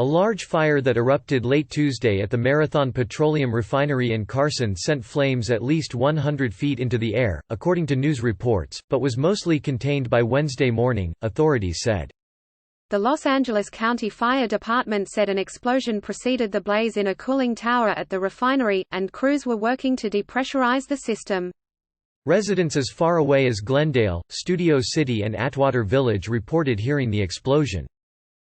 A large fire that erupted late Tuesday at the Marathon Petroleum refinery in Carson sent flames at least 100 feet into the air, according to news reports, but was mostly contained by Wednesday morning, authorities said. The Los Angeles County Fire Department said an explosion preceded the blaze in a cooling tower at the refinery, and crews were working to depressurize the system. Residents as far away as Glendale, Studio City and Atwater Village reported hearing the explosion.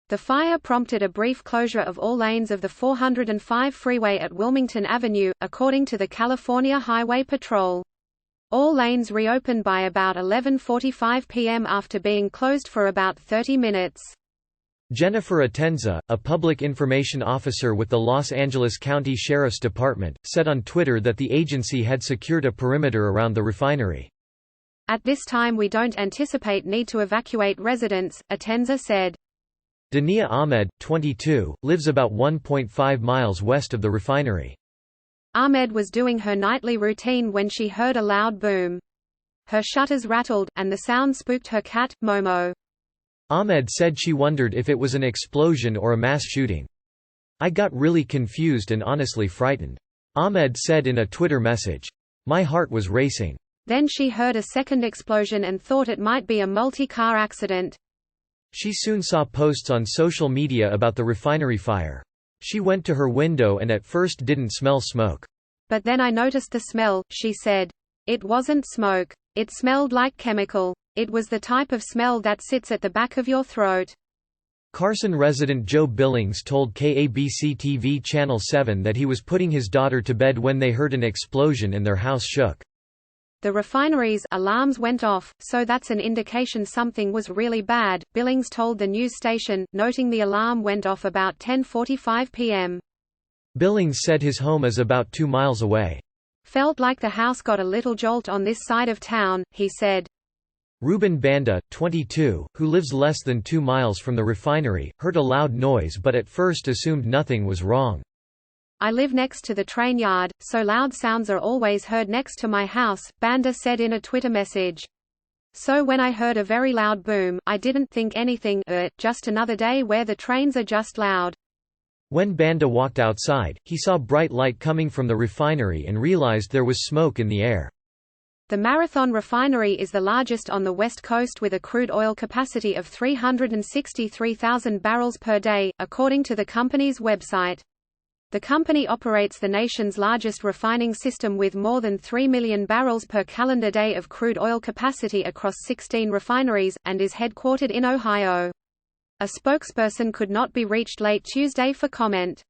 The fire prompted a brief closure of all lanes of the 405 freeway at Wilmington Avenue, according to the California Highway Patrol. All lanes reopened by about 11:45 p.m. after being closed for about 30 minutes. Jennifer Atenza, a public information officer with the Los Angeles County Sheriff's Department, said on Twitter that the agency had secured a perimeter around the refinery. At this time we don't anticipate need to evacuate residents, Atenza said. Dania Ahmed, 22, lives about 1.5 miles west of the refinery. Ahmed was doing her nightly routine when she heard a loud boom. Her shutters rattled, and the sound spooked her cat, Momo. Ahmed said she wondered if it was an explosion or a mass shooting. "I got really confused and honestly frightened," Ahmed said in a Twitter message. "My heart was racing." Then she heard a second explosion and thought it might be a multi-car accident. She soon saw posts on social media about the refinery fire. She went to her window and at first didn't smell smoke. "But then I noticed the smell," she said. "It wasn't smoke. It smelled like chemical. It was the type of smell that sits at the back of your throat." Carson resident Joe Billings told KABC-TV Channel 7 that he was putting his daughter to bed when they heard an explosion and their house shook. "The refinery's alarms went off, so that's an indication something was really bad," Billings told the news station, noting the alarm went off about 10:45 p.m. Billings said his home is about 2 miles away. "Felt like the house got a little jolt on this side of town," he said. Ruben Banda, 22, who lives less than 2 miles from the refinery, heard a loud noise but at first assumed nothing was wrong. "I live next to the train yard, so loud sounds are always heard next to my house," Banda said in a Twitter message. "So when I heard a very loud boom, I didn't think anything, just another day where the trains are just loud." When Banda walked outside, he saw bright light coming from the refinery and realized there was smoke in the air. The Marathon refinery is the largest on the West Coast with a crude oil capacity of 363,000 barrels per day, according to the company's website. The company operates the nation's largest refining system with more than 3 million barrels per calendar day of crude oil capacity across 16 refineries, and is headquartered in Ohio. A spokesperson could not be reached late Tuesday for comment.